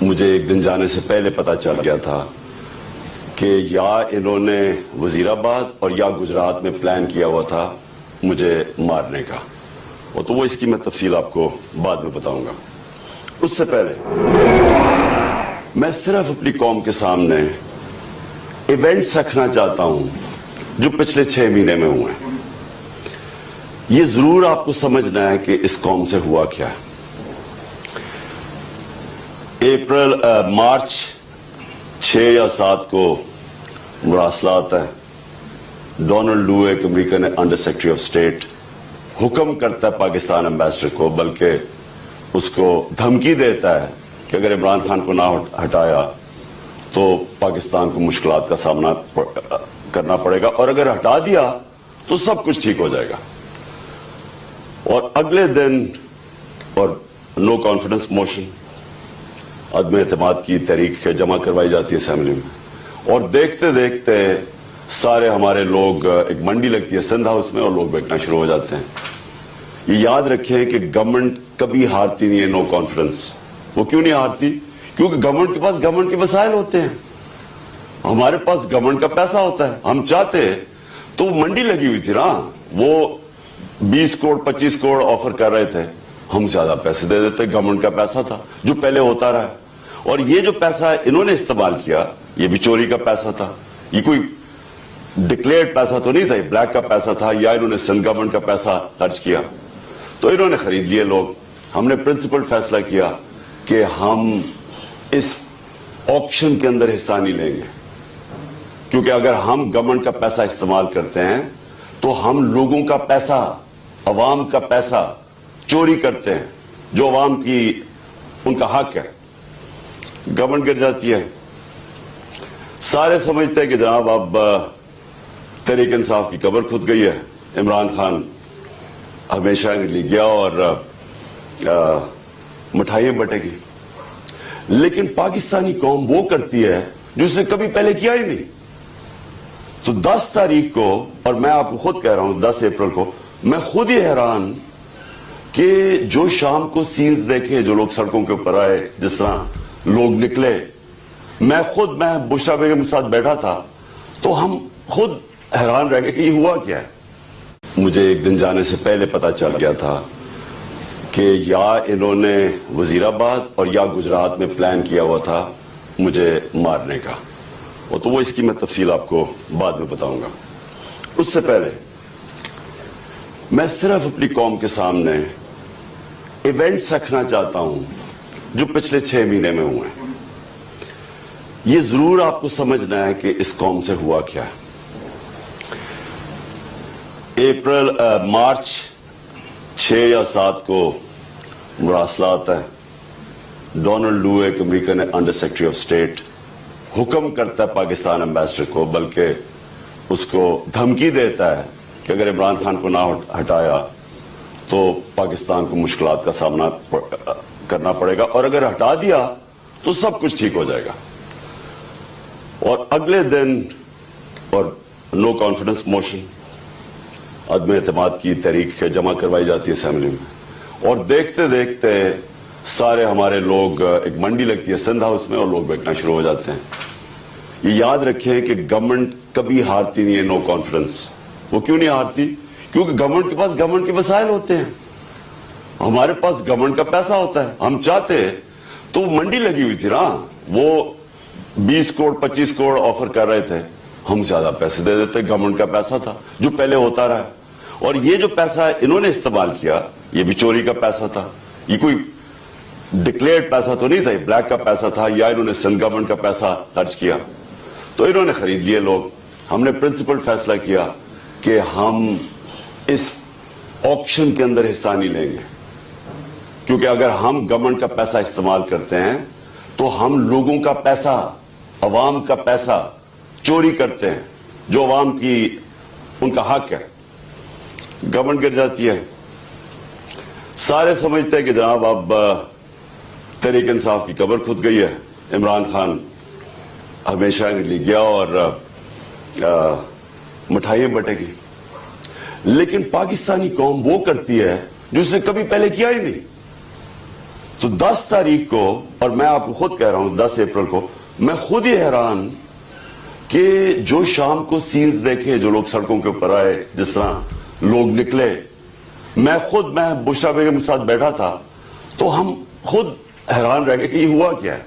مجھے ایک دن جانے سے پہلے پتا چل گیا تھا کہ یا انہوں نے وزیر آباد اور یا گجرات میں پلان کیا ہوا تھا مجھے مارنے کا، اور تو وہ اس کی میں تفصیل آپ کو بعد میں بتاؤں گا۔ اس سے پہلے میں صرف اپنی قوم کے سامنے ایونٹس رکھنا چاہتا ہوں جو پچھلے 6 مہینے میں ہوئے ہیں۔ یہ ضرور آپ کو سمجھنا ہے کہ اس قوم سے ہوا کیا ہے۔ مارچ 6 یا 7 کو مراسلات ہے، ڈونلڈ لو ایک American under secretary of state حکم کرتا ہے پاکستان امبیسڈر کو، بلکہ اس کو دھمکی دیتا ہے کہ اگر عمران خان کو نہ ہٹایا تو پاکستان کو مشکلات کا سامنا کرنا پڑے گا، اور اگر ہٹا دیا تو سب کچھ ٹھیک ہو جائے گا۔ اور اگلے دن اور نو کانفیڈنس موشن، عدم اعتماد کی تحریک جمع کروائی جاتی ہے اسمبلی میں، اور دیکھتے دیکھتے سارے ہمارے لوگ، ایک منڈی لگتی ہے سندھ ہاؤس میں، اور لوگ بیٹھنا شروع ہو جاتے ہیں۔ یہ یاد رکھیں کہ گورنمنٹ کبھی ہارتی نہیں ہے نو کانفیڈنس۔ وہ کیوں نہیں ہارتی؟ کیونکہ گورنمنٹ کے پاس گورنمنٹ کے وسائل ہوتے ہیں، ہمارے پاس گورنمنٹ کا پیسہ ہوتا ہے۔ ہم چاہتے تو منڈی لگی ہوئی تھی نا، وہ 20 کروڑ 25 کروڑ آفر کر رہے تھے، ہم زیادہ پیسے دے دیتے، گورنمنٹ کا پیسہ تھا جو پہلے ہوتا رہا۔ اور یہ جو پیسہ انہوں نے استعمال کیا، یہ بھی چوری کا پیسہ تھا، یہ کوئی ڈکلیئرڈ پیسہ تو نہیں تھا، یہ بلیک کا پیسہ تھا، یا انہوں نے سندھ گورنمنٹ کا پیسہ خرچ کیا تو انہوں نے خرید لیے لوگ۔ ہم نے پرنسپل فیصلہ کیا کہ ہم اس آکشن کے اندر حصہ نہیں لیں گے، کیونکہ اگر ہم گورنمنٹ کا پیسہ استعمال کرتے ہیں تو ہم لوگوں کا پیسہ، عوام کا پیسہ چوری کرتے ہیں، جو عوام کی ان کا حق ہے۔ گورنمنٹ گر جاتی ہے۔ سارے سمجھتے ہیں کہ جناب اب تحریک انصاف کی قبر کھود گئی ہے، عمران خان ہمیشہ کے لیے گیا اور مٹھائیاں بٹے گی۔ لیکن پاکستانی قوم وہ کرتی ہے جو اس نے کبھی پہلے کیا ہی نہیں۔ تو 10 تاریخ کو، اور میں آپ کو خود کہہ رہا ہوں 10 اپریل کو، میں خود ہی حیران کہ جو شام کو سینز دیکھے، جو لوگ سڑکوں کے اوپر آئے، جس طرح لوگ نکلے، میں بشرا بیگم کے ساتھ بیٹھا تھا تو ہم خود حیران رہ گئے کہ یہ ہوا کیا ہے۔ مجھے ایک دن جانے سے پہلے پتا چل گیا تھا کہ یا انہوں نے وزیر آباد اور یا گجرات میں پلان کیا ہوا تھا مجھے مارنے کا، اور تو وہ اس کی میں تفصیل آپ کو بعد میں بتاؤں گا۔ اس سے پہلے میں صرف اپنی قوم کے سامنے ایونٹس رکھنا چاہتا ہوں جو پچھلے 6 مہینے میں ہوئے ہیں۔ یہ ضرور آپ کو سمجھنا ہے کہ اس قوم سے ہوا کیا ہے۔ مارچ 6 یا 7 کو مراسلات ہے، ڈونلڈ لو ایک American under secretary of state حکم کرتا ہے پاکستان امبیسڈر کو، بلکہ اس کو دھمکی دیتا ہے کہ اگر عمران خان کو نہ ہٹایا تو پاکستان کو مشکلات کا سامنا کرنا پڑے گا، اور اگر ہٹا دیا تو سب کچھ ٹھیک ہو جائے گا۔ اور اگلے دن اور نو کانفیڈنس موشن، عدم اعتماد کی تحریک جمع کروائی جاتی ہے اسمبلی میں، اور دیکھتے دیکھتے سارے ہمارے لوگ، ایک منڈی لگتی ہے سندھ ہاؤس میں، اور لوگ بیٹھنا شروع ہو جاتے ہیں۔ یہ یاد رکھیں کہ گورنمنٹ کبھی ہارتی نہیں ہے نو کانفیڈنس۔ وہ کیوں نہیں ہارتی؟ کیونکہ گورنمنٹ کے پاس گورنمنٹ کے وسائل ہوتے ہیں، ہمارے پاس گورنمنٹ کا پیسہ ہوتا ہے۔ ہم چاہتے تو منڈی لگی ہوئی تھی نا، وہ 20 کروڑ 25 کروڑ آفر کر رہے تھے، ہم زیادہ پیسے دے دیتے، گورنمنٹ کا پیسہ تھا جو پہلے ہوتا رہا۔ اور یہ جو پیسہ انہوں نے استعمال کیا، یہ بھی چوری کا پیسہ تھا، یہ کوئی ڈکلیئرڈ پیسہ تو نہیں تھا، یہ بلیک کا پیسہ تھا، یا انہوں نے سندھ گورنمنٹ کا پیسہ خرچ کیا تو انہوں نے خرید لیے لوگ۔ ہم نے پرنسپل فیصلہ کیا کہ ہم اس آکشن کے اندر حصہ نہیں لیں گے، کیونکہ اگر ہم گورنمنٹ کا پیسہ استعمال کرتے ہیں تو ہم لوگوں کا پیسہ، عوام کا پیسہ چوری کرتے ہیں، جو عوام کی ان کا حق ہے۔ گورنمنٹ گر جاتی ہے۔ سارے سمجھتے ہیں کہ جناب اب تحریک انصاف کی قبر کھود گئی ہے، عمران خان ہمیشہ کے لیے گیا اور مٹھائیاں بٹے گی۔ لیکن پاکستانی قوم وہ کرتی ہے جو اس نے کبھی پہلے کیا ہی نہیں۔ تو 10 تاریخ کو، اور میں آپ کو خود کہہ رہا ہوں 10 اپریل کو، میں خود ہی حیران کہ جو شام کو سینز دیکھے، جو لوگ سڑکوں کے اوپر آئے، جس طرح لوگ نکلے، میں بشرا بیگم کے ساتھ بیٹھا تھا تو ہم خود حیران رہ گئے کہ یہ ہوا کیا ہے.